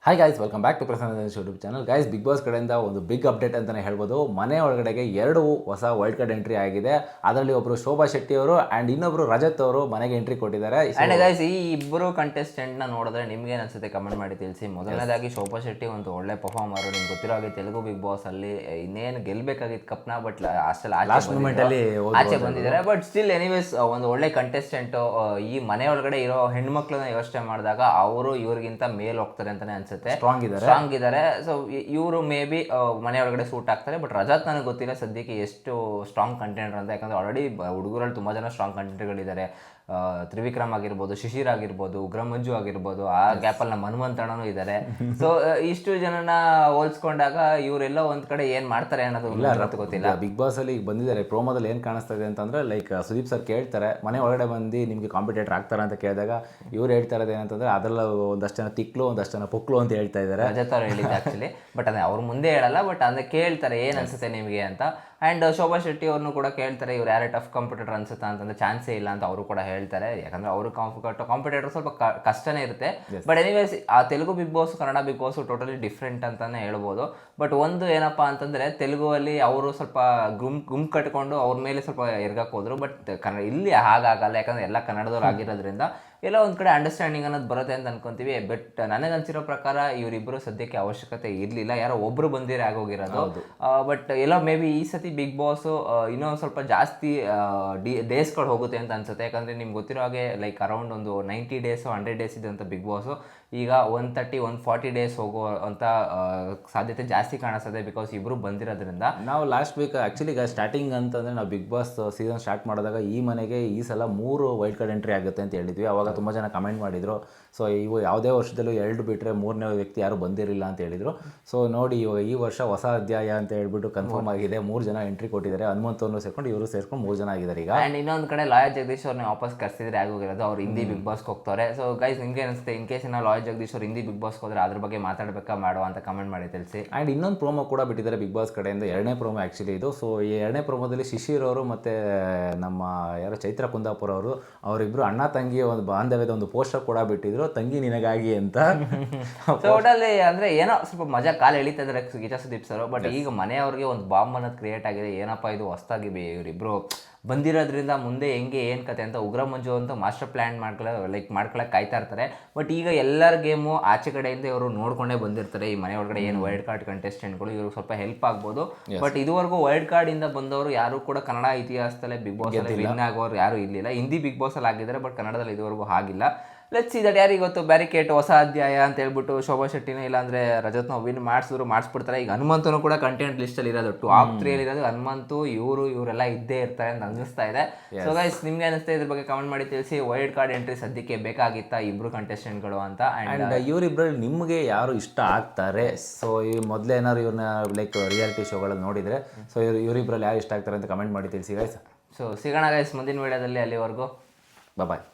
Hi guys, welcome back to Prasanna YouTube channel. Guys, Bigg Boss ಕಡೆಯಿಂದ ಒಂದು big update ಅಂತಲೇ ಹೇಳ್ಬೋದು. ಮನೆ ಒಳಗಡೆಗೆ 2 ಹೊಸ ವೈಲ್ಡ್ ಕಾರ್ಡ್ ಎಂಟ್ರಿ ಆಗಿದೆ. ಅದರಲ್ಲಿ ಒಬ್ಬರು ಶೋಭಾ ಶೆಟ್ಟಿ ಅವರು ಆ್ಯಂಡ್ ಇನ್ನೊಬ್ಬರು ರಜತ್ ಅವರು ಮನೆಗೆ ಎಂಟ್ರಿ ಕೊಟ್ಟಿದ್ದಾರೆ. ಆ್ಯಂಡ್ ಗೈಸ್, ಈ ಇಬ್ಬರು ಕಂಟೆಸ್ಟೆಂಟ್ನ ನೋಡಿದ್ರೆ ನಿಮ್ಗೆ ಏನು ಅನ್ಸುತ್ತೆ ಕಮೆಂಟ್ ಮಾಡಿ ತಿಳಿಸಿ. ಮೊದಲನೇದಾಗಿ ಶೋಭಾ ಶೆಟ್ಟಿ ಒಂದು ಒಳ್ಳೆ ಪರ್ಫಾರ್ಮರು. ನಿಮ್ಗೆ ಗೊತ್ತಿರೋ ಹಾಗೆ ತೆಲುಗು ಬಿಗ್ ಬಾಸ್ ಅಲ್ಲಿ ಇನ್ನೇನು ಗೆಲ್ಬೇಕಾಗಿತ್ತು ಕಪ್ನ, ಬಟ್ ಅಷ್ಟೆಲ್ಲ ಆಚೆ ಬಂದಿದ್ದಾರೆ. ಬಟ್ ಸ್ಟಿಲ್ ಎನಿವೇಸ್ ಒಂದು ಒಳ್ಳೆ ಕಂಟೆಸ್ಟೆಂಟು. ಈ ಮನೆ ಒಳಗಡೆ ಇರೋ ಹೆಣ್ಮಕ್ಳನ್ನ ಯೋಚನೆ ಮಾಡಿದಾಗ ಅವರು ಇವ್ರಿಗಿಂತ ಮೇಲ್ ಹೋಗ್ತಾರೆ ಅಂತಾನೆ ಅನ್ಸುತ್ತೆ. ಸ್ಟ್ರಾಂಗ್ ಇದ್ದಾರೆ. ಸೊ ಇವರು ಮೇ ಬಿ ಮನೆ ಒಳಗಡೆ ಸೂಟ್ ಆಗ್ತಾರೆ. ಬಟ್ ರಜತ್ ನನಗೆ ಗೊತ್ತಿಲ್ಲ ಸದ್ಯಕ್ಕೆ ಎಷ್ಟು ಸ್ಟ್ರಾಂಗ್ ಕಂಟೆಂಟರ್ ಅಂತ. ಯಾಕಂದ್ರೆ ಆಲ್ರೆಡಿ ಹುಡುಗರಲ್ಲಿ ತುಂಬಾ ಜನ ಸ್ಟ್ರಾಂಗ್ ಕಂಟೆಂಟ್ಗಳಿದ್ದಾರೆ. ತ್ರಿವಿಕ್ರಮ್ ಆಗಿರ್ಬೋದು, ಶಿಶಿರ್ ಆಗಿರ್ಬೋದು, ಉಗ್ರ ಮಂಜು ಆಗಿರ್ಬೋದು, ಆ ಗ್ಯಾಪಲ್ಲಿ ನಮ್ಮ ಹನುಮಂತಣ್ಣನೂ ಇದ್ದಾರೆ. ಸೊ ಇಷ್ಟು ಜನನ ಹೋಲ್ಸ್ಕೊಂಡಾಗ ಇವರೆಲ್ಲ ಒಂದ್ ಕಡೆ ಏನ್ ಮಾಡ್ತಾರೆ ಅನ್ನೋದು ಗೊತ್ತಿಲ್ಲ. ಬಿಗ್ ಬಾಸ್ ಅಲ್ಲಿ ಬಂದಿದ್ದಾರೆ. ಪ್ರೋಮೋದಲ್ಲಿ ಏನ್ ಕಾಣಿಸ್ತಾ ಇದೆ ಅಂತಂದ್ರೆ, ಲೈಕ್ ಸುದೀಪ್ ಸರ್ ಕೇಳ್ತಾರೆ ಮನೆ ಒಳಗಡೆ ಬಂದು ನಿಮ್ಗೆ ಕಾಂಪಿಟೇಟರ್ ಆಗ್ತಾರ ಅಂತ ಕೇಳಿದಾಗ ಇವ್ರು ಹೇಳ್ತಾ ಇರೋದು ಏನಂತಂದ್ರೆ, ಅದೆಲ್ಲ ಒಂದಷ್ಟು ಜನ ತಿಕ್ಲು ಒಂದಷ್ಟು ಜನ ಪುಕ್ಲು ಅಂತ ಹೇಳ್ತಾ ಇದ್ದಾರೆ. ರಜತ್ ಅವ್ರು ಹೇಳಿದ್ದು ಆಕ್ಚುಲಿ. ಬಟ್ ಅದೇ ಅವ್ರ ಮುಂದೆ ಹೇಳಲ್ಲ, ಬಟ್ ಅಂದ್ರೆ ಕೇಳ್ತಾರೆ ಏನ್ ಅನ್ಸುತ್ತೆ ನಿಮಗೆ ಅಂತ. ಆ್ಯಂಡ್ ಶೋಭಾ ಶೆಟ್ಟಿ ಅವ್ರನ್ನು ಕೂಡ ಕೇಳ್ತಾರೆ, ಇವ್ರು ಯಾರೇ ಟಫ್ ಕಾಂಪಿಟೇಟರ್ ಅನ್ಸುತ್ತಾ ಅಂತಂದ್ರೆ ಚಾನ್ಸೇ ಇಲ್ಲ ಅಂತ ಅವರು ಕೂಡ ಹೇಳ್ತಾರೆ. ಯಾಕಂದ್ರೆ ಅವರು ಕಾಂಪಿಟೇಟರ್ ಸ್ವಲ್ಪ ಕಷ್ಟನೇ ಇರುತ್ತೆ. ಬಟ್ ಎನಿವೇಸ್, ಆ Telugu Bigg Boss Kannada Bigg Boss totally different ಅಂತಾನೆ ಹೇಳ್ಬೋದು. ಬಟ್ ಒಂದು ಏನಪ್ಪಾ ಅಂತಂದ್ರೆ, ತೆಲುಗುವಲ್ಲಿ ಅವರು ಸ್ವಲ್ಪ ಗುಂಪು ಕಟ್ಕೊಂಡು ಅವ್ರ ಮೇಲೆ ಸ್ವಲ್ಪ ಎರ್ಗಕ್ಕೆ ಹೋದ್ರು. ಬಟ್ ಇಲ್ಲಿ ಹಾಗಾಗಲ್ಲ, ಯಾಕಂದ್ರೆ ಎಲ್ಲ ಕನ್ನಡದವ್ರು ಆಗಿರೋದ್ರಿಂದ ಎಲ್ಲ ಒಂದು ಕಡೆ ಅಂಡರ್ಸ್ಟ್ಯಾಂಡಿಂಗ್ ಅನ್ನೋದು ಬರುತ್ತೆ ಅಂತ ಅನ್ಕೊಂತೀವಿ. ಬಟ್ ನನಗನ್ಸಿರೋ ಪ್ರಕಾರ ಇವರಿಬ್ಬರು ಸದ್ಯಕ್ಕೆ ಅವಶ್ಯಕತೆ ಇರಲಿಲ್ಲ. ಯಾರೋ ಒಬ್ರು ಬಂದಿರೇ ಆಗೋಗಿರೋದು. ಬಟ್ ಎಲ್ಲ ಮೇ ಬಿ ಈ ಸತಿ ಬಿಗ್ ಬಾಸ್ ಇನ್ನೊಂದು ಸ್ವಲ್ಪ ಜಾಸ್ತಿ ಡೇಸ್ಗಳು ಹೋಗುತ್ತೆ ಅಂತ ಅನ್ಸುತ್ತೆ. ಯಾಕಂದರೆ ನಿಮ್ಗೆ ಗೊತ್ತಿರೋ ಹಾಗೆ ಲೈಕ್ ಅರೌಂಡ್ ಒಂದು 90 days 100 days ಇದೆ ಅಂತ ಬಿಗ್ ಬಾಸು. ಈಗ 130-140 days ಹೋಗೋ ಅಂತ ಸಾಧ್ಯತೆ ಜಾಸ್ತಿ ಕಾಣಿಸ್ತದೆ, ಬಿಕಾಸ್ ಇಬ್ಬರು ಬಂದಿರೋದ್ರಿಂದ. ನಾವು ಲಾಸ್ಟ್ ವೀಕ್ ಆ್ಯಕ್ಚುಲಿ ಈಗ ಸ್ಟಾರ್ಟಿಂಗ್ ಅಂತಂದರೆ ನಾವು ಬಿಗ್ ಬಾಸ್ ಸೀಸನ್ ಸ್ಟಾರ್ಟ್ ಮಾಡಿದಾಗ ಈ ಮನೆಗೆ ಈ ಸಲ 3 ವೈಲ್ಡ್ ಕಾರ್ಡ್ ಎಂಟ್ರಿ ಆಗುತ್ತೆ ಅಂತ ಹೇಳಿದ್ವಿ. ಅವಾಗ ತುಂಬ ಜನ ಕಮೆಂಟ್ ಮಾಡಿದರು. ಸೊ ಇವು ಯಾವುದೇ ವರ್ಷದಲ್ಲೂ 2 ಬಿಟ್ಟರೆ 3ನೇ ವ್ಯಕ್ತಿ ಯಾರು ಬಂದಿರಲಿಲ್ಲ ಅಂತ ಹೇಳಿದರು. ಸೊ ನೋಡಿ, ಇವಾಗ ಈ ವರ್ಷ ಹೊಸ ಅಧ್ಯಾಯ ಅಂತ ಹೇಳ್ಬಿಟ್ಟು ಕನ್ಫರ್ಮ್ ಆಗಿದೆ. 3 ಜನ ಎಂಟ್ರಿ ಕೊಟ್ಟಿದ್ದಾರೆ. ಹನುಮಂತವನ್ನು ಸೇರ್ಕೊಂಡು ಇವರು ಸೇರ್ಕೊಂಡು 3 ಜನ ಆಗಿದ್ದಾರೆ ಈಗ. ಆ್ಯಂಡ್ ಇನ್ನೊಂದು ಕಡೆ ಲಾಯರ್ ಜಗದೀಶ್ ಅವ್ರನ್ನ ವಾಪಸ್ ಕರ್ಸಿದ್ರೆ ಆಗೋಗಿರೋದು. ಅವ್ರು ಹಿಂದಿ ಬಿಗ್ ಬಾಸ್ಗೆ ಹೋಗ್ತಾರೆ. ಸೊ ಗೈಸ್, ನಿಮ್ಗೆ ಅನಿಸುತ್ತೆ ಇನ್ ಕೇಸ್ ನಾವು ಲಾಯರ್ ಜಗದೀಶ್ ಅವ್ರು ಹಿಂದಿ ಬಿಗ್ ಬಾಸ್ಗೆ ಹೋದ್ರೆ ಅದ್ರ ಬಗ್ಗೆ ಮಾತಾಡಬೇಕಾ ಮಾಡುವ ಅಂತ ಕಮೆಂಟ್ ಮಾಡಿ ತಿಳಿಸಿ. ಆ್ಯಂಡ್ ಇನ್ನೊಂದು ಪ್ರೋಮೋ ಕೂಡ ಬಿಟ್ಟಿದ್ದಾರೆ ಬಿಗ್ ಬಾಸ್ ಕಡೆಯಿಂದ, 2ನೇ ಪ್ರೋಮೋ ಆ್ಯಕ್ಚುಲಿ ಇದು. ಸೊ ಈ 2ನೇ ಪ್ರೋಮೋದಲ್ಲಿ ಶಿಶಿರ್ ಅವರು ಮತ್ತು ನಮ್ಮ ಯಾರೋ ಚೈತ್ರ ಕುಂದಾಪುರ ಅವರು, ಅವರಿಬ್ಬರು ಅಣ್ಣ ತಂಗಿ ಒಂದು ಬಾಂಧವ್ಯದ ಒಂದು ಪೋಸ್ಟರ್ ಕೂಡ ಬಿಟ್ಟಿದ್ರು, ತಂಗಿ ನಿನಗಾಗಿ ಅಂತ. ಸೊ ಒಟ್ಟಲ್ಲಿ ಅಂದರೆ ಏನೋ ಸ್ವಲ್ಪ ಮಜಾ ಕಾಲು ಎಳಿತಾ ಇದ್ದಾರೆ ಗೀತಾ ಸುದೀಪ್ ಸರ್. ಬಟ್ ಈಗ ಮನೆಯವ್ರಿಗೆ ಒಂದು ಬಾಂಬ್ ಅನ್ನೋದು ಕ್ರಿಯೇಟ್ ಆಗಿದೆ. ಏನಪ್ಪ ಇದು ಹೊಸದಾಗಿ ಇವರಿಬ್ಬರು ಬಂದಿರೋದ್ರಿಂದ ಮುಂದೆ ಹೆಂಗೆ ಏನು ಕತೆ ಅಂತ ಉಗ್ರ ಮಂಜು ಅಂತ ಮಾಸ್ಟರ್ ಪ್ಲ್ಯಾನ್ ಮಾಡ್ಕೊಳಕ್ಕೆ ಕಾಯ್ತಾ ಇರ್ತಾರೆ. ಬಟ್ ಈಗ ಎಲ್ಲರ ಗೇಮು ಆಚೆ ಕಡೆಯಿಂದ ಇವರು ನೋಡ್ಕೊಂಡೇ ಬಂದಿರ್ತಾರೆ. ಈ ಮನೆ ಒಳಗಡೆ ಏನು ವೈಲ್ಡ್ ಕಾರ್ಡ್ ಕಂಟೆಸ್ಟೆಂಟ್ಗಳು ಇವ್ರಿಗೆ ಸ್ವಲ್ಪ ಹೆಲ್ಪ್ ಆಗ್ಬೋದು. ಬಟ್ ಇದುವರೆಗೂ ವೈಲ್ಡ್ ಕಾರ್ಡ್ ಇಂದ ಬಂದವರು ಯಾರು ಕೂಡ ಕನ್ನಡ ಇತಿಹಾಸದಲ್ಲೇ ಬಿಗ್ ಬಾಸ್ ಅಲ್ಲಿ ವಿನ್ ಆಗೋರು ಯಾರು ಇರಲಿಲ್ಲ. ಹಿಂದಿ ಬಿಗ್ ಬಾಸ್ ಅಲ್ಲಿ ಆಗಿದ್ದಾರೆ, ಬಟ್ ಕನ್ನಡದಲ್ಲಿ ಇದುವರೆಗೂ ಆಗಿಲ್ಲ. Let's see that. ಯಾರಿಗೊತ್ತು, ಬ್ಯಾರಿಕೇಟ್ ಹೊಸ ಅಧ್ಯಾಯ ಅಂತ ಹೇಳ್ಬಿಟ್ಟು ಶೋಭಾ ಶೆಟ್ಟಿನ ಇಲ್ಲಾಂದ್ರೆ ರಜತ್ನ ವಿನ್ ಮಾಡಿಸ್ಬಿಡ್ತಾರೆ. ಈಗ ಹನುಮಂತನು ಕೂಡ ಕಂಟೆಂಟ್ ಲಿಸ್ಟಲ್ಲಿ ಇರೋದು, ಟಾಪ್ 3 ಇರೋದು ಹನುಮಂತು. ಇವರೆಲ್ಲ ಇದ್ದೇ ಇರ್ತಾರೆ ಅಂತ ಅನಿಸ್ತಾ ಇದೆ. ಸೊ ಗೈಸ್, ನಿಮ್ಗೆ ಅನಿಸ್ತಾ ಇದ್ರ ಬಗ್ಗೆ ಕಮೆಂಟ್ ಮಾಡಿ ತಿಳಿಸಿ. ವೈಲ್ಡ್ ಕಾರ್ಡ್ ಎಂಟ್ರಿ ಸದ್ಯಕ್ಕೆ ಬೇಕಾಗಿತ್ತಾ ಇಬ್ರು ಕಂಟೆಸ್ಟೆಂಟ್ಗಳು ಅಂತ? ಆ್ಯಂಡ್ ಇವರಿಬ್ಬರಲ್ಲಿ ನಿಮಗೆ ಯಾರು ಇಷ್ಟ ಆಗ್ತಾರೆ? ಸೊ ಈ ಮೊದಲೇ ಏನಾದ್ರು ಇವ್ರನ್ನ ಲೈಕ್ ರಿಯಾಲಿಟಿ ಶೋಗಳಲ್ಲಿ ನೋಡಿದರೆ, ಸೊ ಇವರಿಬ್ಬರಲ್ಲಿ ಯಾರು ಇಷ್ಟ ಆಗ್ತಾರೆ ಅಂತ ಕಮೆಂಟ್ ಮಾಡಿ ತಿಳಿಸಿ ಗೈಸ್. ಸೊ ಸಿಗೋಣ ಗೈಸ್ ಮುಂದಿನ ವಿಡಿಯೋದಲ್ಲಿ. ಅಲ್ಲಿವರೆಗೂ ಬಾಯ್.